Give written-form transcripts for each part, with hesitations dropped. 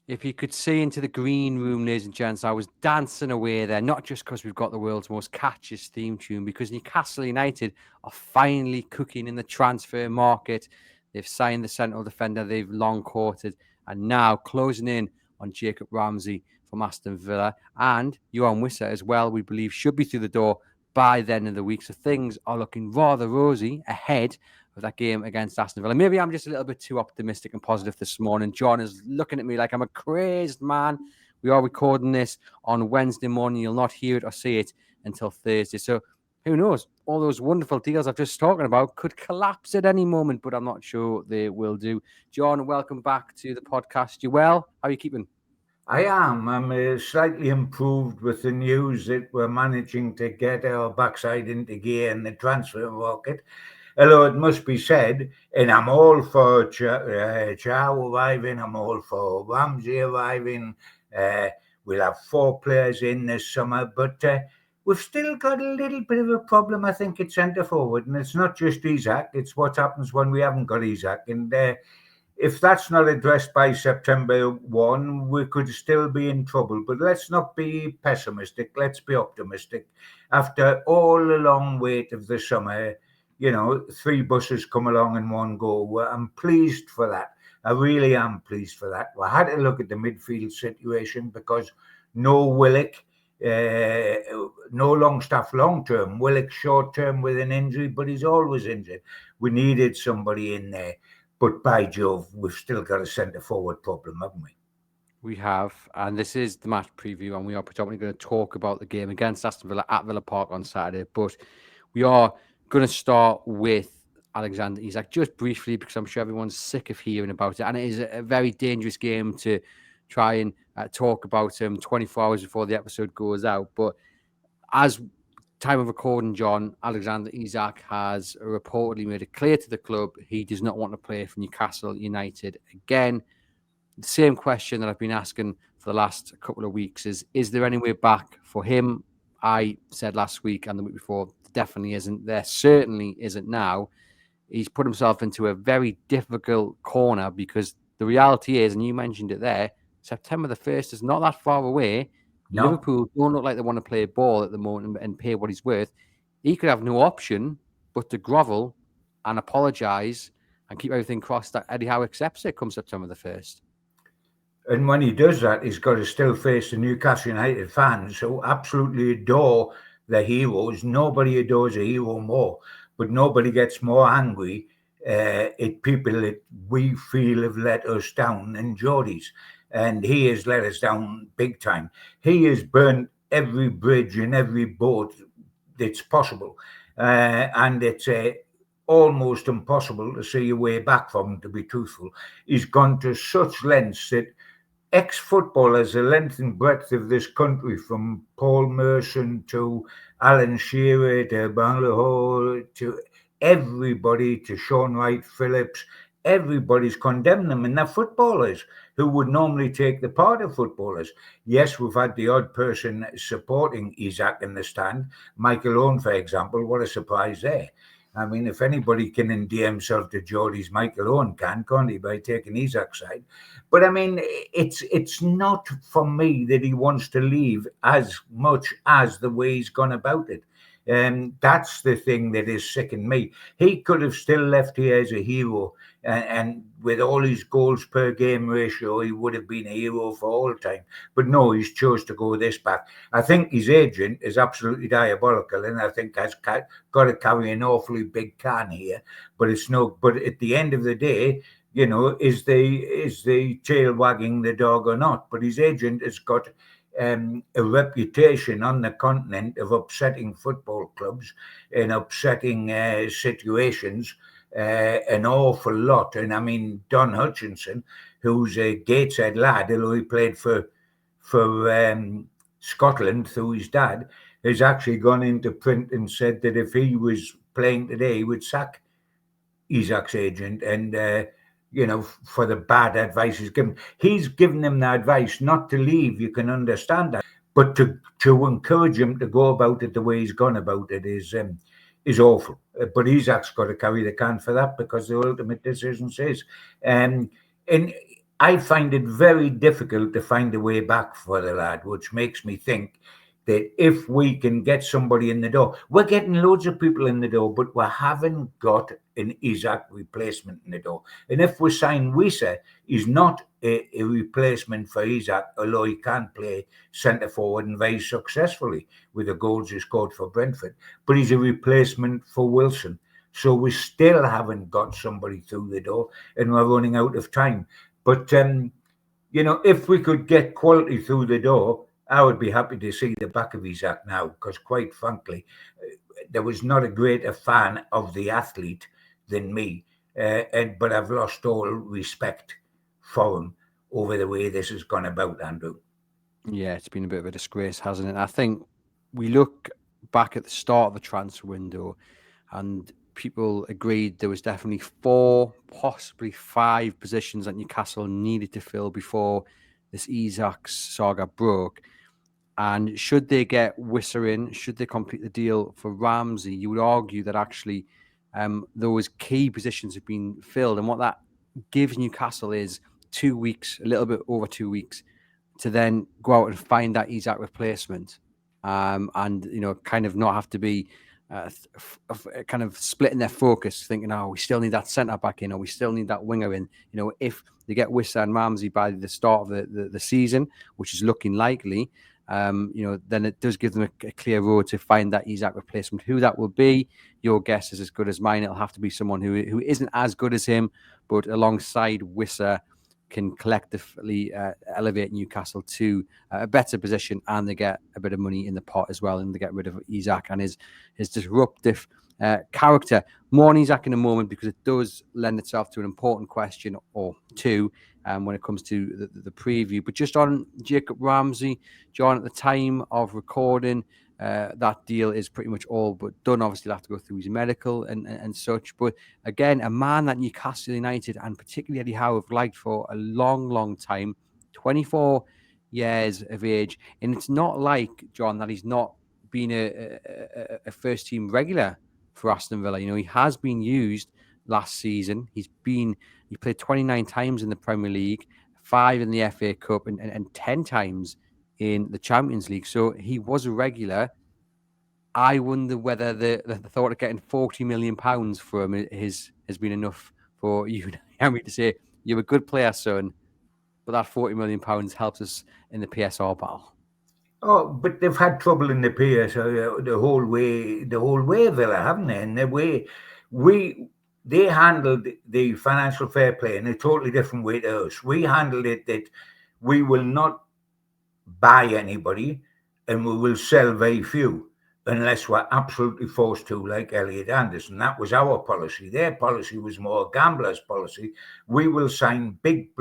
If you could see into the green room, ladies and gents, I was dancing away there, not just because we've got the world's most catchiest theme tune, because Newcastle United are finally cooking in the transfer market. They've signed the central defender they've long courted, and now closing in on Jacob Ramsey from Aston Villa. And Johan Wissa as well, we believe, should be through the door by the end of the week. So things are looking rather rosy ahead of that game against Aston Villa. Maybe I'm just a little bit too optimistic and positive this morning. John is looking at me like I'm a crazed man. We are recording this on Wednesday morning. You'll not hear it or see it until Thursday. So who knows? All those wonderful deals I've just talking about could collapse at any moment, but I'm not sure they will do. John, welcome back to the podcast. You well? How are you keeping? I am. I'm slightly improved with the news that we're managing to get our backside into gear in the transfer market. Although it must be said, and I'm all for Chow arriving, I'm all for Ramsey arriving. We'll have 4 players in this summer, but we've still got a little bit of a problem, I think, at centre forward. And it's not just Isak, it's what happens when we haven't got Isak. And if that's not addressed by September 1, we could still be in trouble. But let's not be pessimistic. Let's be optimistic. After all the long wait of the summer, 3 buses come along in one go. I'm pleased for that. I really am pleased for that. I had to look at the midfield situation because no Willock, no Longstaff long term. Willock short term with an injury, but he's always injured. We needed somebody in there. But by Jove, we've still got a centre forward problem, haven't we? We have, and this is the match preview, and we are predominantly going to talk about the game against Aston Villa at Villa Park on Saturday. But we are going to start with Alexander Isak just briefly because I'm sure everyone's sick of hearing about it, and it is a very dangerous game to try and talk about 24 hours before the episode goes out. But as time of recording, John, Alexander Isak has reportedly made it clear to the club he does not want to play for Newcastle United again. The same question that I've been asking for the last couple of weeks is there any way back for him? I said last week and the week before, definitely isn't. There certainly isn't now. He's put himself into a very difficult corner because the reality is, and you mentioned it there, September the 1st is not that far away. No. Liverpool don't look like they want to play ball at the moment and pay what he's worth. He could have no option but to grovel and apologise and keep everything crossed that Eddie Howe accepts it come September the 1st. And when he does that, he's got to still face the Newcastle United fans who absolutely adore the heroes. Nobody adores a hero more, but nobody gets more angry at people that we feel have let us down than Geordie's. And he has let us down big time. He has burnt every bridge and every boat that's possible. And it's almost impossible to see a way back from him, to be truthful. He's gone to such lengths that ex-footballers, the length and breadth of this country, from Paul Merson to Alan Shearer to Bangladesh to everybody, to Sean Wright Phillips, everybody's condemned them, and they're footballers who would normally take the part of footballers. Yes, we've had the odd person supporting Isak in the stand. Michael Owen, for example, what a surprise there. I mean, if anybody can endear himself to Geordie's, Michael Owen can't he, by taking Isak's side? But I mean, it's not for me that he wants to leave as much as the way he's gone about it. That's the thing that is sickening me. He could have still left here as a hero, and with all his goals per game ratio, he would have been a hero for all time. But no, he's chose to go this back. I think his agent is absolutely diabolical, and I think has got to carry an awfully big can here. But it's no. But at the end of the day, is the tail wagging the dog or not? But his agent has got a reputation on the continent of upsetting football clubs and upsetting situations an awful lot. And I mean, Don Hutchinson, who's a Gateshead lad, although he played for Scotland through his dad, has actually gone into print and said that if he was playing today, he would sack Isak's agent and for the bad advice he's given. He's given him the advice not to leave, you can understand that. But to encourage him to go about it the way he's gone about it is awful. But Isak's got to carry the can for that because the ultimate decision says. And I find it very difficult to find a way back for the lad, which makes me think that if we can get somebody in the door, we're getting loads of people in the door, but we haven't got an Isak replacement in the door. And if we sign Wissa, he's not a replacement for Isak, although he can play centre forward and very successfully with the goals he scored for Brentford. But he's a replacement for Wilson. So we still haven't got somebody through the door, and we're running out of time. But if we could get quality through the door, I would be happy to see the back of Isak now, because quite frankly, there was not a greater fan of the athlete than me. But I've lost all respect for him over the way this has gone about, Andrew. Yeah, it's been a bit of a disgrace, hasn't it? I think we look back at the start of the transfer window and people agreed there was definitely 4, possibly 5 positions that Newcastle needed to fill before this Isak saga broke. And should they get Wissa in, should they complete the deal for Ramsey, you would argue that actually those key positions have been filled. And what that gives Newcastle is 2 weeks, a little bit over 2 weeks, to then go out and find that Isak replacement, and kind of not have to be kind of splitting their focus, thinking, "Oh, we still need that centre back in, or we still need that winger in." If they get Wissa and Ramsey by the start of the season, which is looking likely, then it does give them a clear road to find that Isak replacement. Who that will be, your guess is as good as mine. It'll have to be someone who isn't as good as him, but alongside Wissa can collectively elevate Newcastle to a better position, and they get a bit of money in the pot as well, and they get rid of Isak and his disruptive character. More on Isak in a moment, because it does lend itself to an important question or two when it comes to the preview. But just on Jacob Ramsey, John, at the time of recording, that deal is pretty much all but done. Obviously, he'll have to go through his medical and such. But again, a man that Newcastle United and particularly Eddie Howe have liked for a long, long time, 24 years of age. And it's not like, John, that he's not been a first-team regular for Aston Villa. He has been used last season. He played 29 times in the Premier League, 5 in the FA Cup, and 10 times in the Champions League. So he was a regular. I wonder whether the thought of getting £40 million for him has been enough for you, Henry, to say, "You're a good player, son, but that £40 million helps us in the PSR battle." Oh, but they've had trouble in the PSL the whole way, Villa, haven't they? And the way they handled the financial fair play in a totally different way to us. We handled it that we will not buy anybody and we will sell very few unless we're absolutely forced to, like Elliot Anderson. That was our policy. Their policy was more a gambler's policy. We will sell big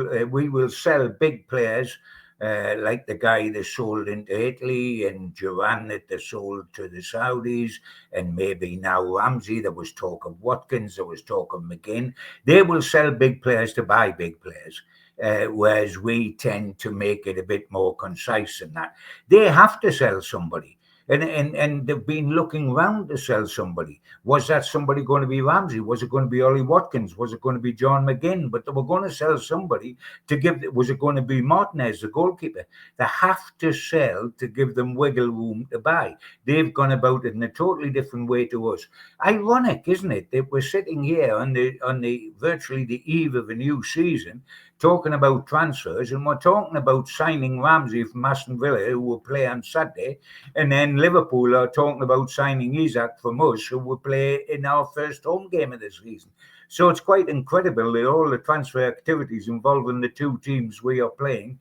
players, like the guy that sold into Italy, and Duran that they sold to the Saudis, and maybe now Ramsey. There was talk of Watkins, there was talk of McGinn. They will sell big players to buy big players. Whereas we tend to make it a bit more concise than that. They have to sell somebody. And they've been looking around to sell somebody. Was that somebody going to be Ramsey? Was it going to be Ollie Watkins? Was it going to be John McGinn? But they were going to sell somebody to give. Was it going to be Martinez, the goalkeeper? They have to sell to give them wiggle room to buy. They've gone about it in a totally different way to us. Ironic, isn't it, that we're sitting here on the virtually the eve of a new season, talking about transfers, and we're talking about signing Ramsey from Aston Villa, who will play on Saturday, and then Liverpool are talking about signing Isak from us, who will play in our first home game of the season. So it's quite incredible that all the transfer activities involving the two teams we are playing,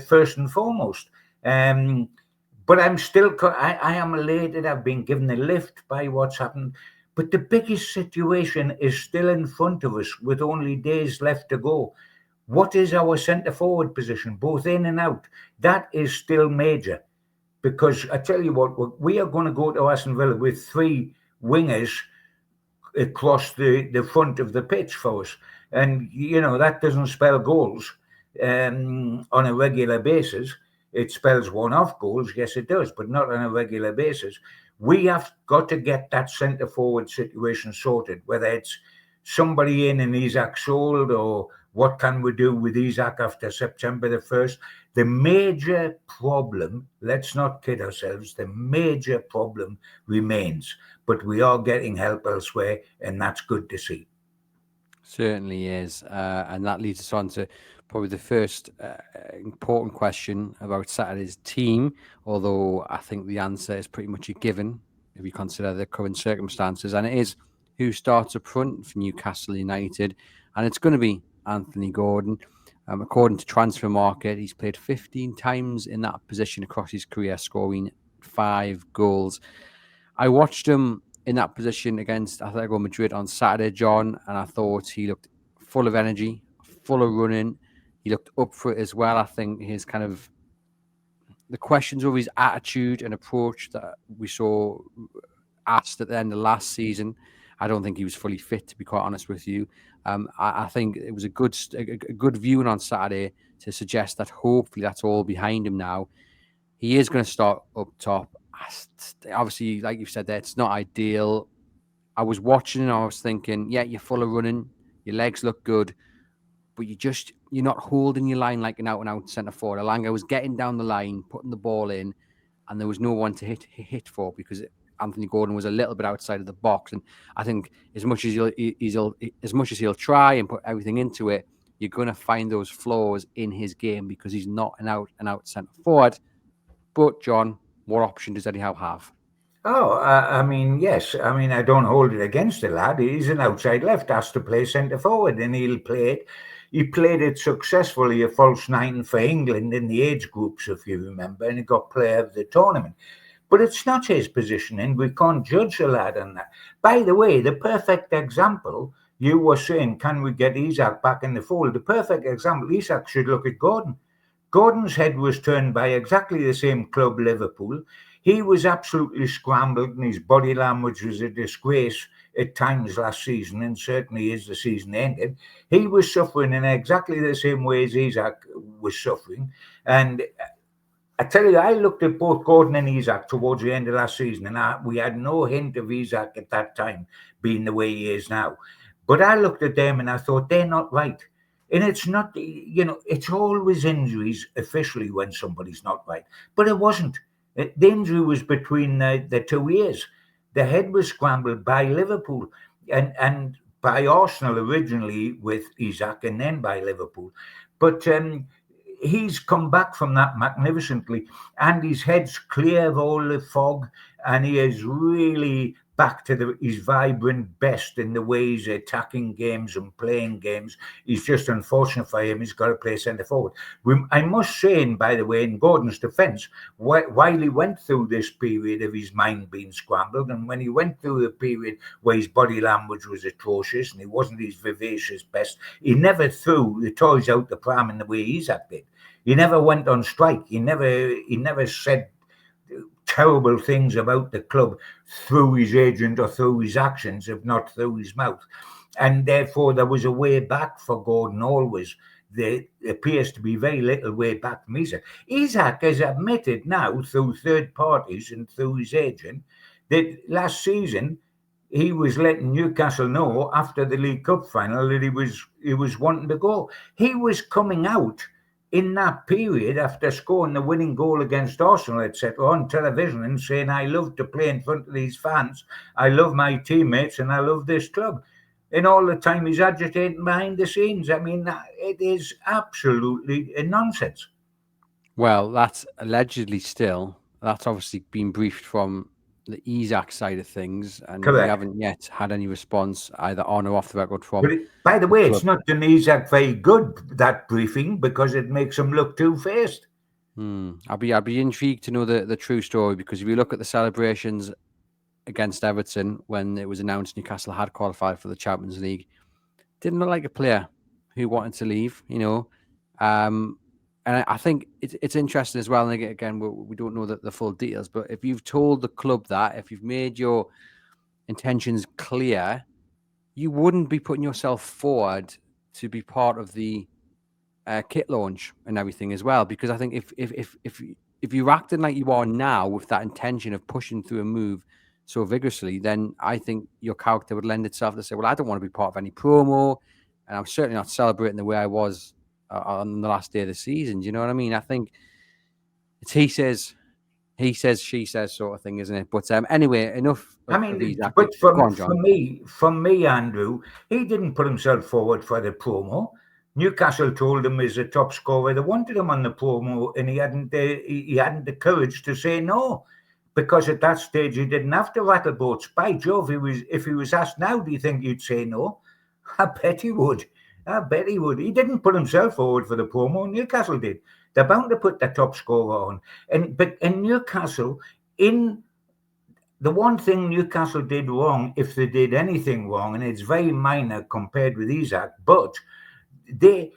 first and foremost. But I'm still, I am elated. I've been given a lift by what's happened. But the biggest situation is still in front of us with only days left to go. What is our centre forward position, both in and out? That is still major, because I tell you what, we are going to go to Aston Villa with 3 wingers across the front of the pitch for us. And, that doesn't spell goals on a regular basis. It spells one-off goals, yes it does, but not on a regular basis. We have got to get that centre forward situation sorted, whether it's somebody in and Isak sold, or What can we do with Isak after September the 1st? The major problem, let's not kid ourselves, the major problem remains, but we are getting help elsewhere, and that's good to see. Certainly is. And that leads us on to probably the first important question about Saturday's team, although I think the answer is pretty much a given if you consider the current circumstances. And it is who starts up front for Newcastle United. And it's going to be Anthony Gordon. According to Transfer Market, he's played 15 times in that position across his career, scoring 5 goals. I watched him in that position against Atletico Madrid on Saturday, John, and I thought he looked full of energy, full of running. He looked up for it as well. I think his kind of the questions of his attitude and approach that we saw asked at the end of last season. I don't think he was fully fit, to be quite honest with you. I think it was a good viewing on Saturday to suggest that hopefully that's all behind him now. He is going to start up top. Obviously, like you said there, it's not ideal. I was watching and I was thinking, yeah, you're full of running. Your legs look good, but you're not holding your line like an out-and-out centre forward. Elanga was getting down the line, putting the ball in, and there was no one to hit for because Anthony Gordon was a little bit outside of the box. And I think as much as he'll try and put everything into it, you're going to find those flaws in his game because he's not an out-and-out centre forward. But John, what option does Eddie Howe have? Oh, I mean, yes. I mean, I don't hold it against the lad. He's an outside left, has to play centre forward, and he'll play it. He played it successfully, a false 9 for England in the age groups, if you remember, and he got player of the tournament. But it's not his position, and we can't judge the lad on that. By the way, the perfect example, you were saying, can we get Isak back in the fold? The perfect example, Isak should look at Gordon. Gordon's head was turned by exactly the same club, Liverpool. He was absolutely scrambled, and his body language was a disgrace at times last season, and certainly as the season ended. He was suffering in exactly the same way as Isak was suffering. And I tell you, I looked at both Gordon and Isak towards the end of last season, and we had no hint of Isak at that time being the way he is now. But I looked at them and I thought, they're not right. And it's not, it's always injuries officially when somebody's not right. But it wasn't. The injury was between the 2 years. The head was scrambled by Liverpool and by Arsenal originally with Isak and then by Liverpool. But he's come back from that magnificently, and his head's clear of all the fog, and he is really back to his vibrant best in the way he's attacking games and playing games. He's just unfortunate for him, he's got to play centre forward. I must say, and by the way, in Gordon's defence, while he went through this period of his mind being scrambled, and when he went through the period where his body language was atrocious and he wasn't his vivacious best, he never threw the toys out the pram in the way Isak did. He never went on strike. He never said terrible things about the club through his agent or through his actions, if not through his mouth. And therefore, there was a way back for Gordon always. There appears to be very little way back from Isak. Isak has admitted now through third parties and through his agent that last season he was letting Newcastle know after the League Cup final that he was wanting to go. He was coming out in that period after scoring the winning goal against Arsenal, etc., on television and saying, I love to play in front of these fans, I love my teammates, and I love this club. And all the time he's agitating behind the scenes. I mean, it is absolutely a nonsense. Well, that's allegedly still. That's obviously been briefed from the Isak side of things, and Correct. we haven't yet had any response either on or off the record from. But by the way, it's not done Isak very good, that briefing, because it makes him look two-faced. I'd be intrigued to know the true story, because if you look at the celebrations against Everton when it was announced Newcastle had qualified for the Champions League, didn't look like a player who wanted to leave, And I think it's interesting as well. And again, we don't know the full details, but if you've told the club that, if you've made your intentions clear, you wouldn't be putting yourself forward to be part of the kit launch and everything as well. Because I think if you're acting like you are now with that intention of pushing through a move so vigorously, then I think your character would lend itself to say, well, I don't want to be part of any promo. and I'm certainly not celebrating the way I was on the last day of the season. Do you know what I mean? I think it's he says, she says sort of thing, isn't it? But anyway, enough of Isak. But Go on, John. for me, Andrew, he didn't put himself forward for the promo. Newcastle told him he's a top scorer. They wanted him on the promo, and he hadn't the courage to say no, because at that stage he didn't have to rattle boats. By Jove, if he was asked now, do you think you'd say no? I bet he would. He didn't put himself forward for the promo. Newcastle did. They're bound to put the top scorer on. But in Newcastle, the one thing Newcastle did wrong, if they did anything wrong, and it's very minor compared with Isak, but they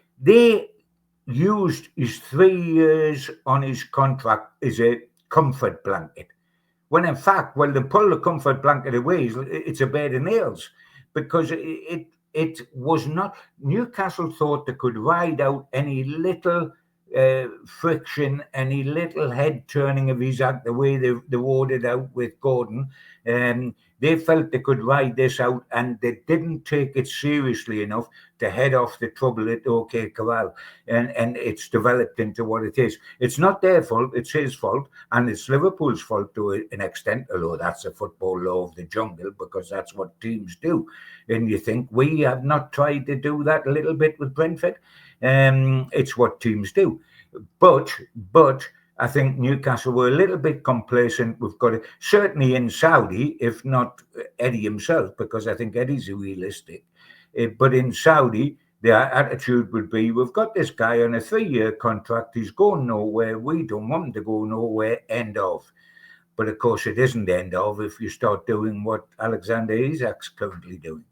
used his 3 years on his contract as a comfort blanket. When in fact, they pull the comfort blanket away, it's a bed of nails, because it was not. Newcastle thought they could ride out any little friction, any little head turning of Isak, the way they rode it out with Gordon. They felt they could ride this out, and they didn't take it seriously enough to head off the trouble at OK Corral. And it's developed into what it is. It's not their fault, it's his fault, and it's Liverpool's fault to an extent, although that's a football law of the jungle, because that's what teams do. And you think we have not tried to do that a little bit with Brentford? It's what teams do. But I think Newcastle were a little bit complacent. We've got it, certainly in Saudi, if not Eddie himself, because I think Eddie's realistic. But in Saudi, their attitude would be, we've got this guy on a 3-year contract. He's going nowhere. We don't want him to go nowhere. End of. But of course, it isn't end of if you start doing what Alexander Isak's currently doing.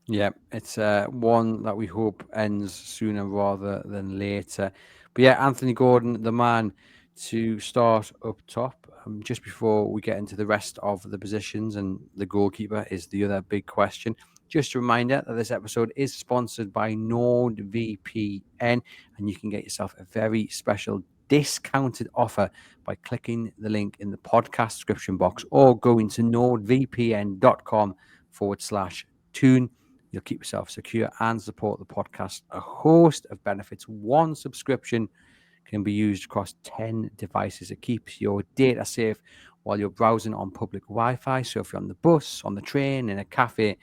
Yeah, it's one that we hope ends sooner rather than later. But yeah, Anthony Gordon, the man to start up top. Just before we get into the rest of the positions, and the goalkeeper is the other big question. Just a reminder that this episode is sponsored by NORD VPN, and you can get yourself a very special discounted offer by clicking the link in the podcast description box or going to nordvpn.com/tune. You'll keep yourself secure and support the podcast. A host of benefits. One subscription can be used across 10 devices. It keeps your data safe while you're browsing on public Wi-Fi. So if you're on the bus, on the train, in a cafe,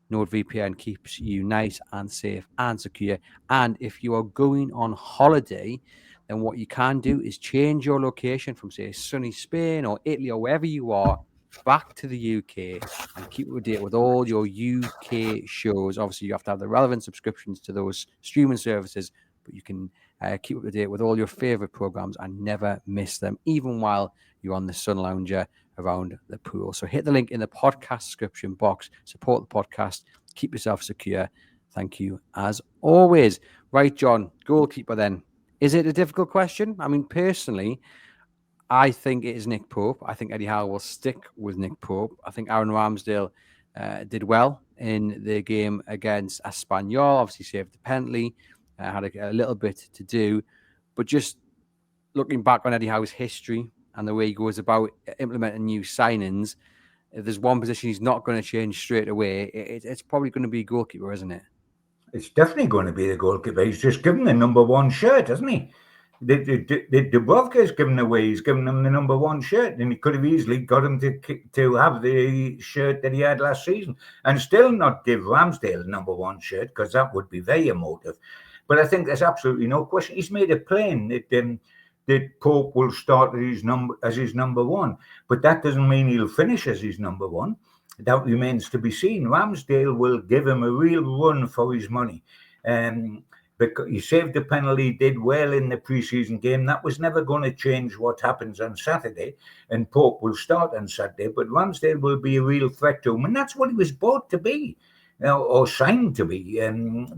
NordVPN keeps you nice and safe and secure. And if you are going on holiday, then what you can do is change your location from, say, sunny Spain or Italy or wherever you are, back to the UK, and keep up to date with all your UK shows. Obviously, you have to have the relevant subscriptions to those streaming services, but you can keep up to date with all your favorite programs and never miss them, even while you're on the sun lounger around the pool. So hit the link in the podcast description box, support the podcast, keep yourself secure. Thank you as always. Right, John, goalkeeper then. Is it a difficult question? I mean, personally, I think it is Nick Pope. I think Eddie Howe will stick with Nick Pope. I think Aaron Ramsdale did well in the game against Espanyol. Obviously saved the penalty, had a little bit to do. But just looking back on Eddie Howe's history and the way he goes about implementing new signings, if there's one position he's not going to change straight away, it's probably going to be goalkeeper, isn't it? It's definitely going to be the goalkeeper. He's just given the number 1 shirt, hasn't he? Dubrovka's given away. He's given him the number 1 shirt, and he could have easily got him to have the shirt that he had last season, and still not give Ramsdale the number 1 shirt, because that would be very emotive. But I think there's absolutely no question. He's made it plain that Pope will start as his number 1, but that doesn't mean he'll finish as his number 1. That remains to be seen. Ramsdale will give him a real run for his money. Because he saved the penalty, did well in the preseason game. That was never going to change what happens on Saturday, and Pope will start on Saturday, but Ramsdale will be a real threat to him, and that's what he was bought to be, or signed to be,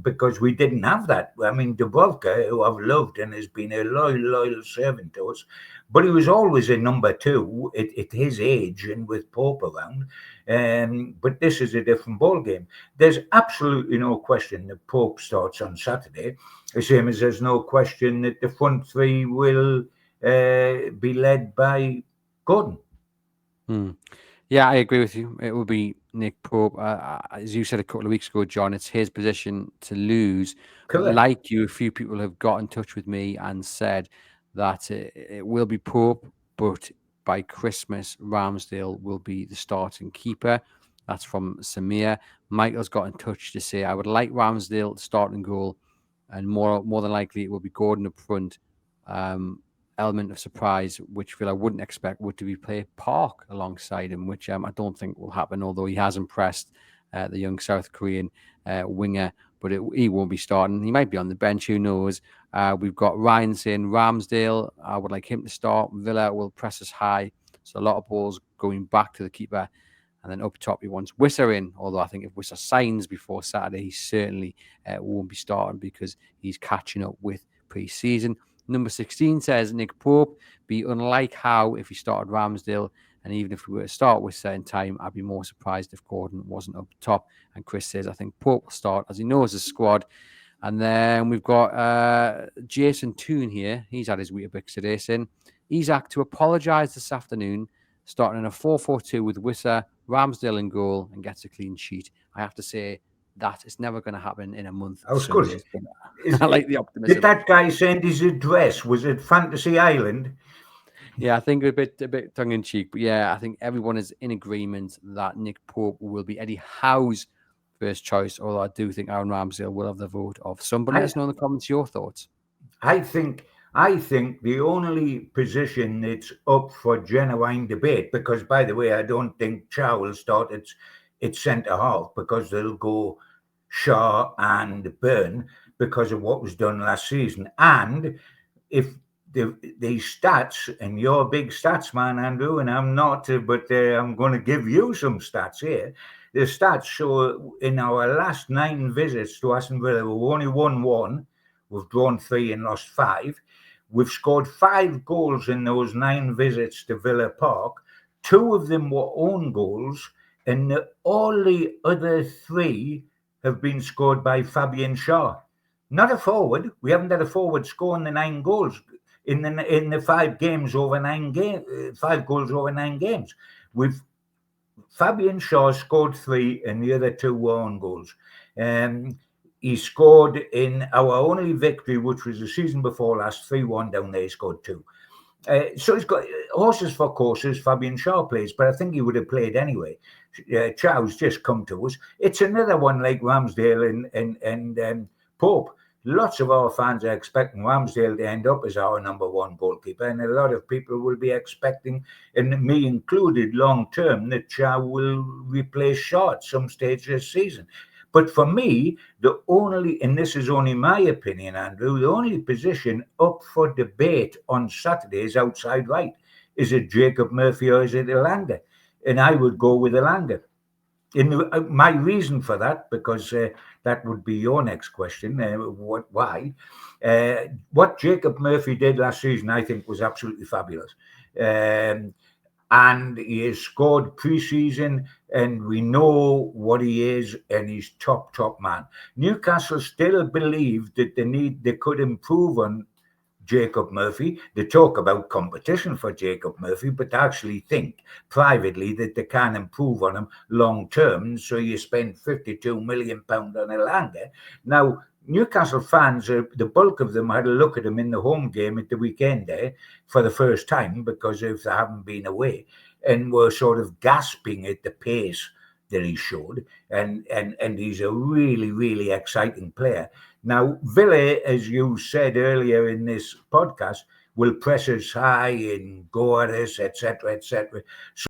because we didn't have that. I mean, Dubrovka, who I've loved and has been a loyal servant to us, but he was always a number 2 at his age and with Pope around. But this is a different ball game. There's absolutely no question that Pope starts on Saturday, the same as there's no question that the front 3 will be led by Gordon. Yeah, I agree with you. It will be Nick Pope. As you said a couple of weeks ago, John, it's his position to lose. But Correct. like you, a few people have got in touch with me and said that it will be Pope, but by Christmas, Ramsdale will be the starting keeper. That's from Samir. Michael's got in touch to say, I would like Ramsdale starting goal, and more than likely it will be Gordon up front. Element of surprise, which Villa wouldn't expect, would to be play Park alongside him, which I don't think will happen, although he has impressed the young South Korean winger, but he won't be starting. He might be on the bench, who knows. We've got Ryan saying Ramsdale, I would like him to start. Villa will press us high, so a lot of balls going back to the keeper. And then up top, he wants Wissa in, although I think if Wissa signs before Saturday, he certainly won't be starting because he's catching up with pre-season. Number 16 says Nick Pope, be unlike Howe if he started Ramsdale. And even if we were to start with certain time, I'd be more surprised if Gordon wasn't up top. And Chris says, I think Pope will start as he knows his squad. And then we've got Jason Toon here. He's had his Weetabix today saying, Isak to apologise this afternoon, starting in a 4-4-2 with Wissa, Ramsdale in goal, and gets a clean sheet. I have to say that it's never going to happen in a month I of was good. Sundays. I like the optimism. Did that guy send his address? Was it Fantasy Island? Yeah, I think a bit tongue in cheek, but yeah, I think everyone is in agreement that Nick Pope will be Eddie Howe's first choice. Although I do think Aaron Ramsdale will have the vote of some. But let I, us know in the comments your thoughts. I think the only position that's up for genuine debate, because by the way, I don't think Chow will start its centre half because they'll go Shaw and Byrne because of what was done last season. And if the stats, and you're a big stats man, Andrew, and I'm not, but I'm going to give you some stats here. The stats show in our last 9 visits to Aston Villa, we've only won 1. We've drawn 3 and lost 5. We've scored 5 goals in those 9 visits to Villa Park. 2 of them were own goals, and all the other 3 have been scored by Fabian Shaw. Not a forward. We haven't had a forward scoring the 9 goals in the 5 games over 9 games. 5 goals over 9 games. Fabian Shaw scored 3, and the other 2 were own goals. He scored in our only victory, which was the season before last, 3-1 down there. He scored 2. So he's got horses for courses. Fabian Shaw plays, but I think he would have played anyway. Chow's just come to us. It's another one like Ramsdale and Pope. Lots of our fans are expecting Ramsdale to end up as our number 1 goalkeeper, and a lot of people will be expecting, and me included, long term, that Chow will replace Shaw at some stage this season. But for me, the only, and this is only my opinion, Andrew, the only position up for debate on Saturday is outside right. Is it Jacob Murphy or is it Elanga? And I would go with Elanga. My reason for that, because that would be your next question, why? What Jacob Murphy did last season, I think, was absolutely fabulous. And he has scored pre-season, and we know what he is, and he's top man. Newcastle still believe that they could improve on Jacob Murphy. They talk about competition for Jacob Murphy, but they actually think privately that they can improve on him long term. So you spend £52 million on Elanga. Now, Newcastle fans, the bulk of them had a look at him in the home game at the weekend there for the first time, because if they haven't been away, and were sort of gasping at the pace that he showed. And he's a really, really exciting player. Now, Villa, as you said earlier in this podcast, will press us high and go at us, etc., etc.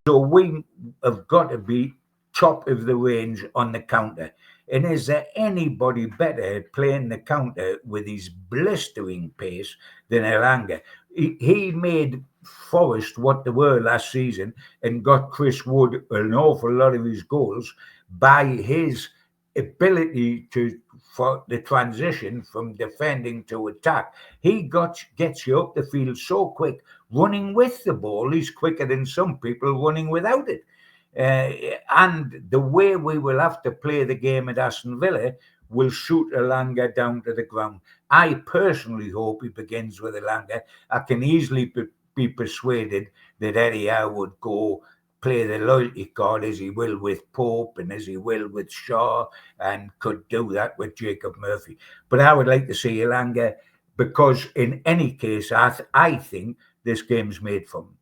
So we have got to be top of the range on the counter. And is there anybody better at playing the counter with his blistering pace than Elanga? He made Forest what they were last season and got Chris Wood an awful lot of his goals by his ability for the transition from defending to attack. He gets you up the field so quick. Running with the ball, he's quicker than some people running without it. And the way we will have to play the game at Aston Villa will shoot Elanga down to the ground. I personally hope he begins with Elanga. I can easily be persuaded that Eddie Howe would go play the loyalty card as he will with Pope and as he will with Shaw, and could do that with Jacob Murphy. But I would like to see Elanga, because in any case, I think this game's made for him.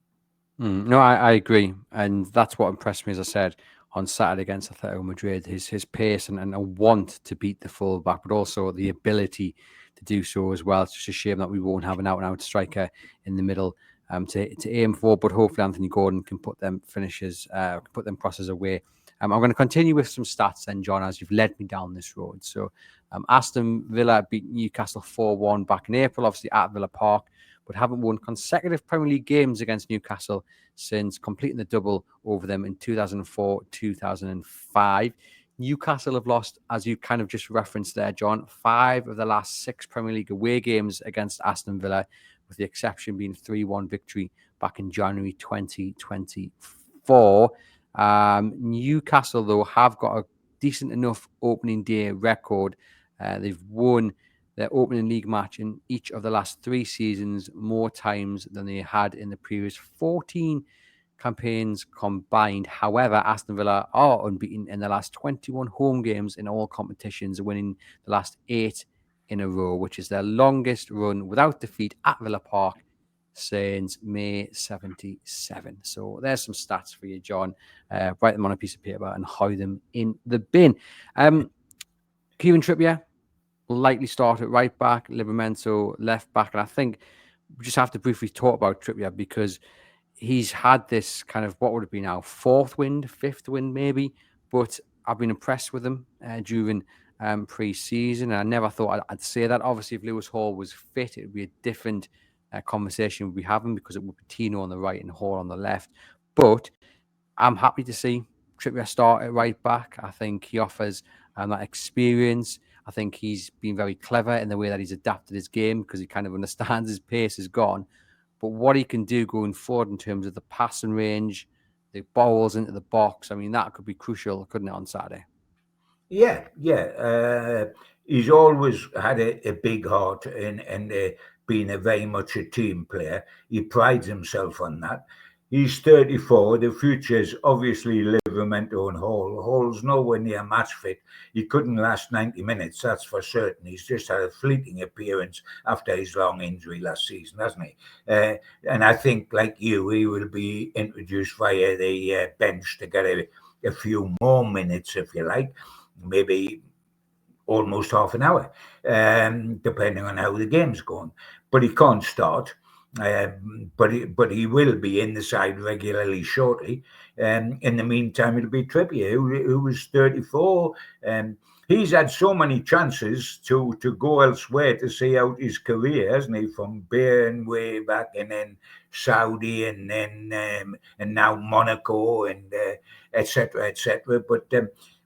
No, I agree, and that's what impressed me, as I said, on Saturday against Atletico Madrid. His pace and a want to beat the fullback, but also the ability to do so as well. It's just a shame that we won't have an out-and-out striker in the middle to aim for, but hopefully Anthony Gordon can put them crosses away. I'm going to continue with some stats then, John, as you've led me down this road. So Aston Villa beat Newcastle 4-1 back in April, obviously at Villa Park, but haven't won consecutive Premier League games against Newcastle since completing the double over them in 2004-2005. Newcastle have lost, as you kind of just referenced there, John, 5 of the last 6 Premier League away games against Aston Villa, with the exception being 3-1 victory back in January 2024. Newcastle, though, have got a decent enough opening day record. They've won their opening league match in each of the last 3 seasons more times than they had in the previous 14 campaigns combined. However, Aston Villa are unbeaten in the last 21 home games in all competitions, winning the last 8 in a row, which is their longest run without defeat at Villa Park since May 77. So there's some stats for you, John. Write them on a piece of paper and hide them in the bin. Kieran Trippier will likely start at right back, Livramento left back. And I think we just have to briefly talk about Trippier, because he's had this kind of, what would it be now, 4th wind, 5th wind maybe, but I've been impressed with him during pre-season. I never thought I'd say that. Obviously, if Lewis Hall was fit, it would be a different conversation we'd be having, because it would be Tino on the right and Hall on the left. But I'm happy to see Trippier start at right back. I think he offers that experience. I think he's been very clever in the way that he's adapted his game, because he kind of understands his pace is gone. But what he can do going forward in terms of the passing range, the balls into the box, I mean, that could be crucial, couldn't it, on Saturday? Yeah. He's always had a big heart and been very much a team player. He prides himself on that. He's 34. The future's obviously Livramento and Hall. Hall's nowhere near match fit. He couldn't last 90 minutes, that's for certain. He's just had a fleeting appearance after his long injury last season, hasn't he? And I think, like you, he will be introduced via the bench to get a few more minutes, if you like, maybe almost half an hour, depending on how the game's going. But he can't start. But he will be in the side regularly shortly. In the meantime, it'll be Trippier, who was 34. He's had so many chances to go elsewhere to see out his career, hasn't he? From Bayern way back, and then Saudi, and then and now Monaco, and etc. But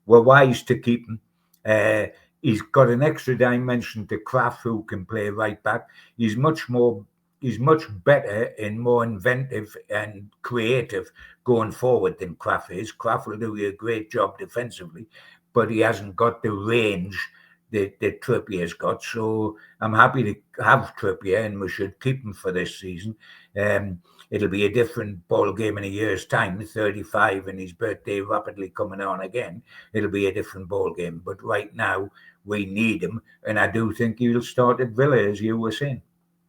we're wise to keep him. He's got an extra dimension to Kraft, who can play right back. He's much better and more inventive and creative going forward than Kraft is. Kraft will do a great job defensively, but he hasn't got the range that Trippier's got. So I'm happy to have Trippier, and we should keep him for this season. It'll be a different ball game in a year's time, 35, and his birthday rapidly coming on again. It'll be a different ball game. But right now, we need him, and I do think he'll start at Villa, as you were saying.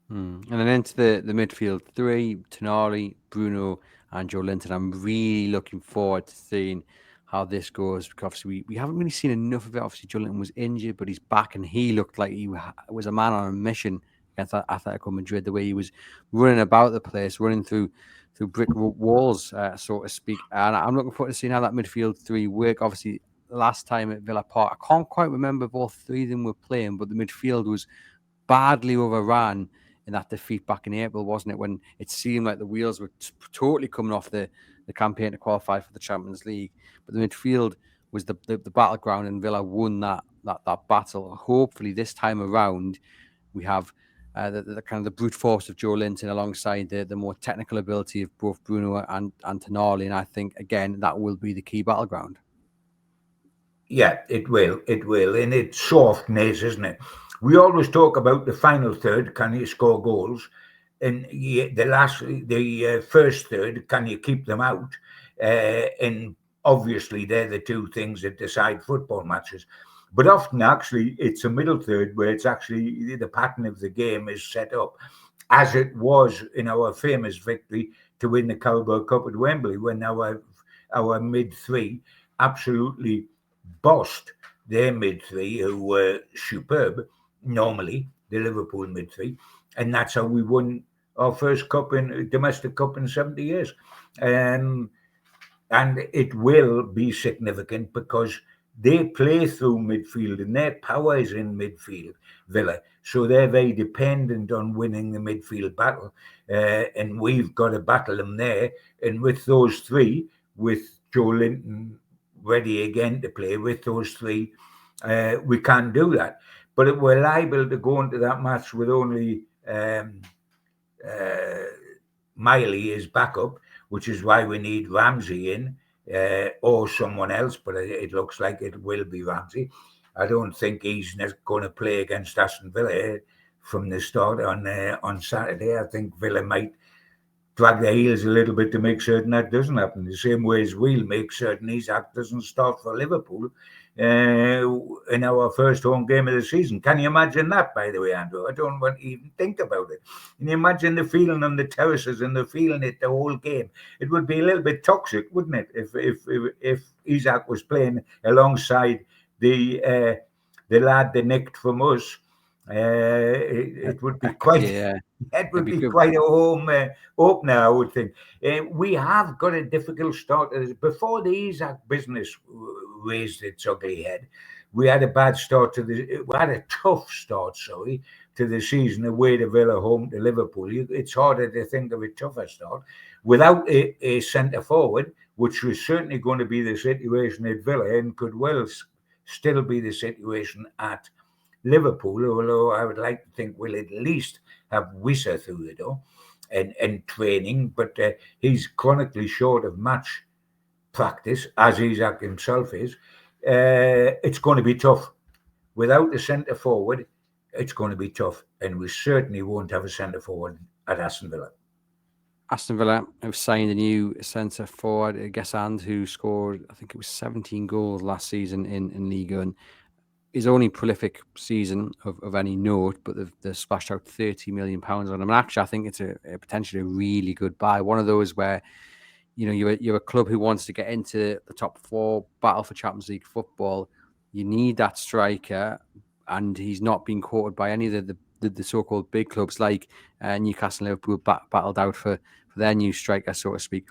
And then into the midfield 3, Tonali, Bruno, and Joe Linton. I'm really looking forward to seeing how this goes, because obviously we haven't really seen enough of it. Obviously, Joe Linton was injured, but he's back, and he looked like he was a man on a mission against Atletico Madrid, the way he was running about the place, running through brick walls, so to speak. And I'm looking forward to seeing how that midfield 3 work. Obviously, last time at Villa Park, I can't quite remember if all 3 of them were playing, but the midfield was badly overrun in that defeat back in April, wasn't it? When it seemed like the wheels were totally coming off the campaign to qualify for the Champions League. But the midfield was the battleground, and Villa won that battle. Hopefully this time around, we have the kind of the brute force of Joe Linton alongside the more technical ability of both Bruno and Tonali. And I think, again, that will be the key battleground. Yeah, it will. And it's softness, isn't it? We always talk about the final third, can you score goals? And the first third, can you keep them out? And obviously, they're the two things that decide football matches. But often, actually, it's a middle third where it's actually the pattern of the game is set up, as it was in our famous victory to win the Carabao Cup at Wembley, when our mid three absolutely bossed their mid three, who were superb normally, the Liverpool mid three, and that's how we won our first domestic cup in 70 years. And it will be significant because they play through midfield and their power is in midfield, Villa. So they're very dependent on winning the midfield battle. And we've got to battle them there. And with those three, with Joe Linton ready again to play, with those three, we can't do that. But we're liable to go into that match with only Miley as backup, which is why we need Ramsey in or someone else, but it looks like it will be Ramsey. I don't think he's going to play against Aston Villa from the start on Saturday. I think Villa might drag their heels a little bit to make certain that doesn't happen. The same way as we'll make certain Isak doesn't start for Liverpool in our first home game of the season. Can you imagine that, by the way, Andrew? I don't want to even think about it. Can you imagine the feeling on the terraces and the feeling it the whole game? It would be a little bit toxic, wouldn't it, if Isak was playing alongside the lad they nicked from us. It would be quite. Yeah. It would be quite a home opener, I would think. We have got a difficult start. Before the Isak business raised its ugly head, we had a bad start we had a tough start, to the season away to Villa, home to Liverpool. It's harder to think of a tougher start without a centre forward, which was certainly going to be the situation at Villa and could well still be the situation at Liverpool, although I would like to think we'll at least have Wissa through the door and training, but he's chronically short of match practice, as Isak himself is. It's going to be tough. Without a centre forward, it's going to be tough, and we certainly won't have a centre forward at Aston Villa. Aston Villa have signed a new centre forward, Gibson, who scored, I think it was 17 goals last season in Liga, and his only prolific season of any note, but they've splashed out £30 million on him. And actually, I think it's a potentially a really good buy. One of those where, you're a club who wants to get into the top four, battle for Champions League football. You need that striker, and he's not been courted by any of the so-called big clubs like Newcastle and Liverpool battled out for their new striker, so to speak.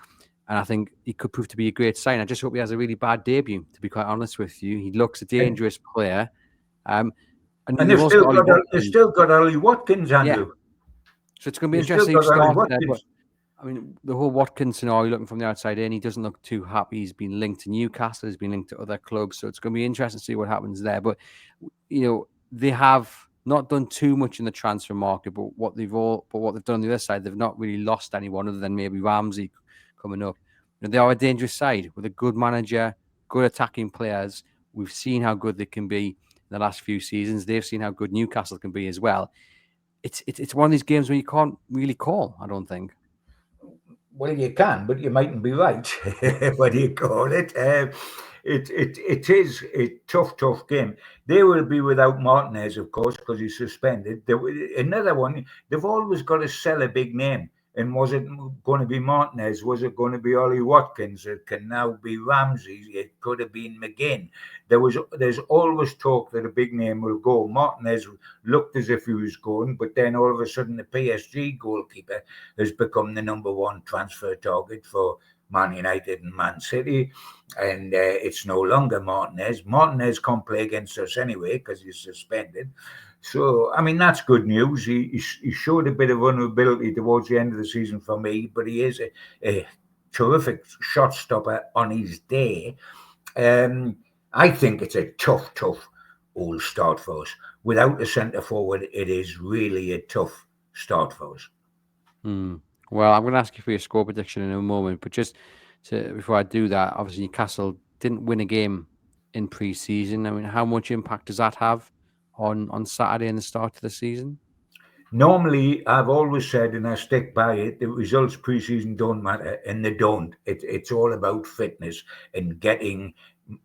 And I think he could prove to be a great sign. I just hope he has a really bad debut, to be quite honest with you. He looks a dangerous player. And they've still got Ollie Watkins, Andrew. Yeah. So it's going to be interesting. But I mean, the whole Watkins scenario, looking from the outside in, he doesn't look too happy. He's been linked to Newcastle. He's been linked to other clubs. So it's going to be interesting to see what happens there. But, they have not done too much in the transfer market, but what they've done on the other side, they've not really lost anyone other than maybe Ramsey coming up. They are a dangerous side with a good manager, good attacking players. We've seen how good they can be in the last few seasons. They've seen how good Newcastle can be as well. It's one of these games where you can't really call, I don't think. Well, you can, but you mightn't be right. What do you call it? It is a tough game. They will be without Martinez, of course, because he's suspended. Another one, they've always got to sell a big name. And was it going to be Martinez? Was it going to be Ollie Watkins? It can now be Ramsey. It could have been McGinn. There's always talk that a big name will go. Martinez looked as if he was going, but then all of a sudden the PSG goalkeeper has become the number one transfer target for Man United and Man City, and it's no longer Martinez. Martinez can't play against us anyway because he's suspended. So, I mean, that's good news. He showed a bit of vulnerability towards the end of the season for me, but he is a terrific shot stopper on his day. I think it's a tough old start for us. Without a centre forward, it is really a tough start for us. Well, I'm going to ask you for your score prediction in a moment, but just before I do that, obviously Newcastle didn't win a game in pre-season. I mean, how much impact does that have on Saturday and the start of the season? Normally, I've always said, and I stick by it, the results pre-season don't matter, and they don't. It's all about fitness and getting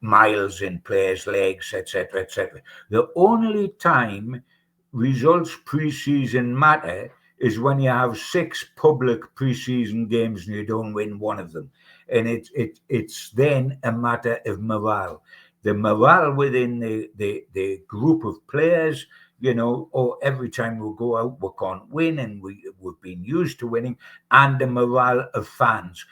miles in players' legs, etc., etc. The only time results pre-season matter is when you have 6 public pre-season games and you don't win one of them, and it's then a matter of morale. The morale within the group of players, or every time we go out, we can't win, and we've been used to winning, and the morale of fans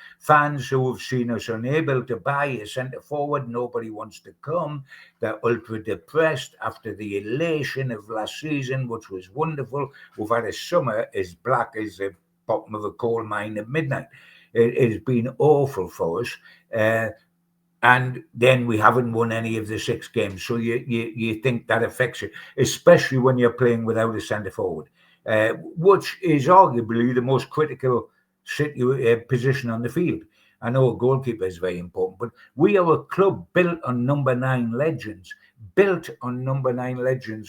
who have seen us unable to buy a centre forward, nobody wants to come. They're ultra depressed after the elation of last season, which was wonderful. We've had a summer as black as the bottom of a coal mine at midnight. It has been awful for us. And then we haven't won any of the 6 games. So you think that affects it, especially when you're playing without a centre forward, which is arguably the most critical position on the field. I know a goalkeeper is very important, but we are a club built on number 9 legends,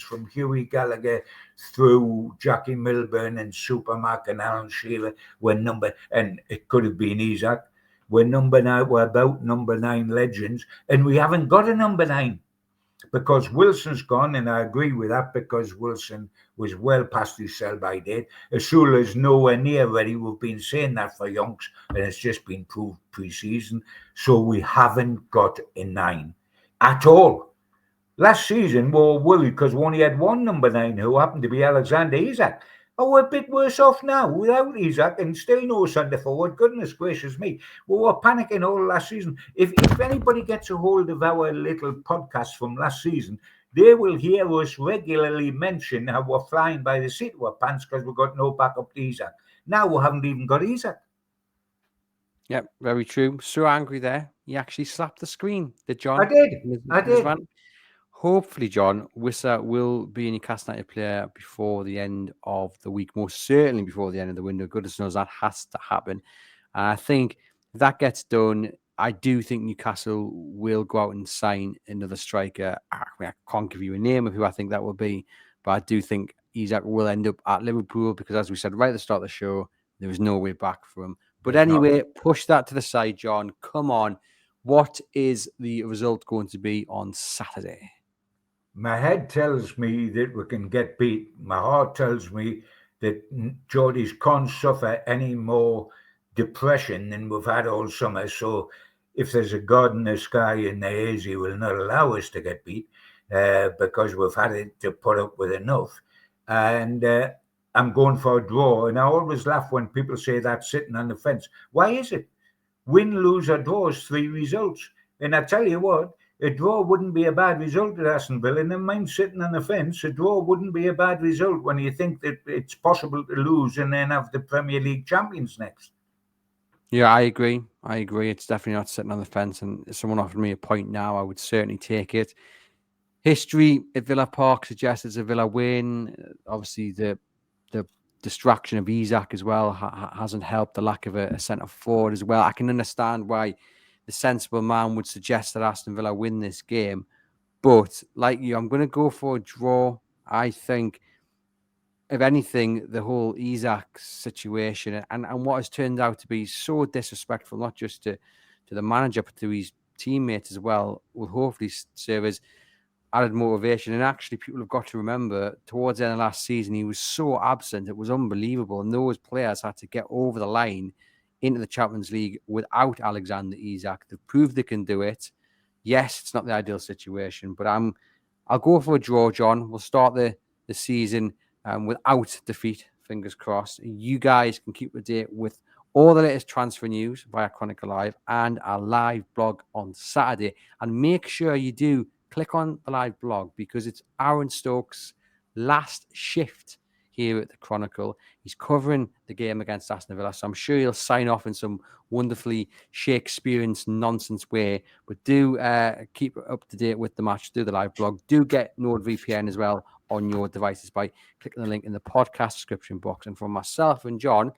from Hughie Gallagher through Jackie Milburn and Supermac and Alan Shearer. And it could have been Isak. We're number 9. We're about number 9 legends, and we haven't got a number 9 because Wilson's gone, and I agree with that because Wilson was well past his sell-by date. Asula's nowhere near ready. We've been saying that for yonks, and it's just been proved pre-season. So we haven't got a 9 at all. Last season, we were worried because we only had one number 9 who happened to be Alexander Isak. Oh, we're a bit worse off now without Isak and still no centre forward. Goodness gracious me. We were panicking all last season. If anybody gets a hold of our little podcast from last season, they will hear us regularly mention how we're flying by the seat of our pants because we've got no backup to Isak. Now we haven't even got Isak. Yep, very true. So angry there. He actually slapped the screen, did John? I did. Hopefully, John, Wissa will be a Newcastle United player before the end of the week, most certainly before the end of the window. Goodness knows that has to happen. And I think if that gets done, I do think Newcastle will go out and sign another striker. I can't give you a name of who I think that will be, but I do think Isak will end up at Liverpool because, as we said right at the start of the show, there is no way back for him. But anyway, push that to the side, John. Come on. What is the result going to be on Saturday? My head tells me that we can get beat. My heart tells me that Geordies can't suffer any more depression than we've had all summer. So if there's a God in the sky and the haze, he will not allow us to get beat because we've had it to put up with enough. And I'm going for a draw. And I always laugh when people say that sitting on the fence. Why is it? Win, lose, or draw is 3 results. And I tell you what, a draw wouldn't be a bad result at Aston Villa. And in mind sitting on the fence, a draw wouldn't be a bad result when you think that it's possible to lose and then have the Premier League champions next. Yeah, I agree. It's definitely not sitting on the fence. And if someone offered me a point now, I would certainly take it. History at Villa Park suggests it's a Villa win. Obviously, the distraction of Isak as well hasn't helped. The lack of a centre forward as well. I can understand why the sensible man would suggest that Aston Villa win this game. But like you, I'm going to go for a draw. I think, if anything, the whole Isak situation and what has turned out to be so disrespectful, not just to the manager, but to his teammates as well, will hopefully serve as added motivation. And actually, people have got to remember, towards the end of last season, he was so absent. It was unbelievable. And those players had to get over the line into the Champions League without Alexander Isak. They've proved they can do it. Yes, it's not the ideal situation, but I'll go for a draw, John. We'll start the season without defeat, fingers crossed. You guys can keep up to date with all the latest transfer news via Chronicle Live and our live blog on Saturday. And make sure you do click on the live blog because it's Aaron Stokes' last shift here at the Chronicle. He's covering the game against Aston Villa, so I'm sure he'll sign off in some wonderfully Shakespearean nonsense way. But do keep up to date with the match. Do the live blog. Do get NORD VPN as well on your devices by clicking the link in the podcast description box. And from myself and John,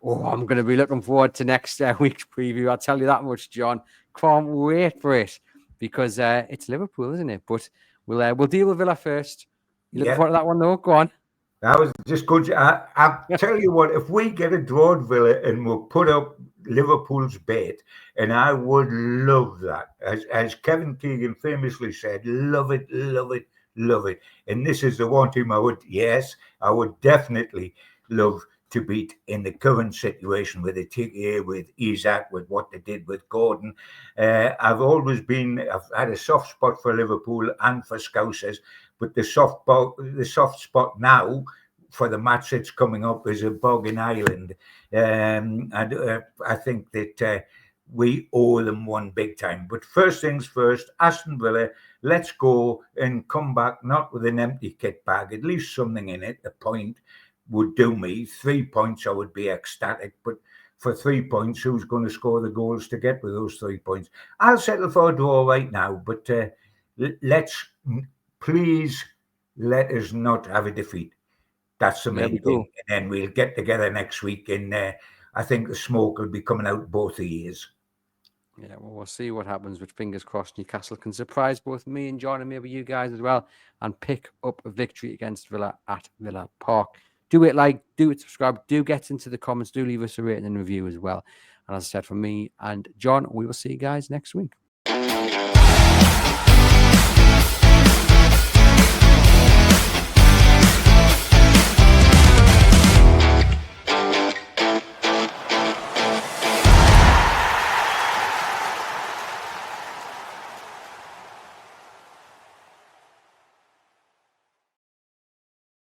I'm going to be looking forward to next week's preview. I'll tell you that much, John. Can't wait for it because it's Liverpool, isn't it? But we'll deal with Villa first. You looking forward to that one, though? Go on. I was just good. I tell you what, if we get a draw at Villa and we'll put up Liverpool's bait, and I would love that. As Kevin Keegan famously said, love it, love it, love it. And this is the one team I would definitely love to beat in the current situation with the TKA, with Isak, with what they did with Gordon. I've had a soft spot for Liverpool and for Scousers, but the soft spot now for the match that's coming up is a bog in Ireland. And I think that we owe them one big time. But first things first, Aston Villa, let's go and come back not with an empty kit bag, at least something in it. A point would do me. 3 points, I would be ecstatic. But for 3 points, who's going to score the goals to get with those 3 points? I'll settle for a draw right now, but please let us not have a defeat. That's the main thing. And then we'll get together next week, and I think the smoke will be coming out both ears. Yeah, well, we'll see what happens. With fingers crossed, Newcastle can surprise both me and John, and maybe you guys as well, and pick up a victory against Villa at Villa Park. Do it, subscribe, do get into the comments, do leave us a rating and review as well. And as I said, from me and John, we will see you guys next week.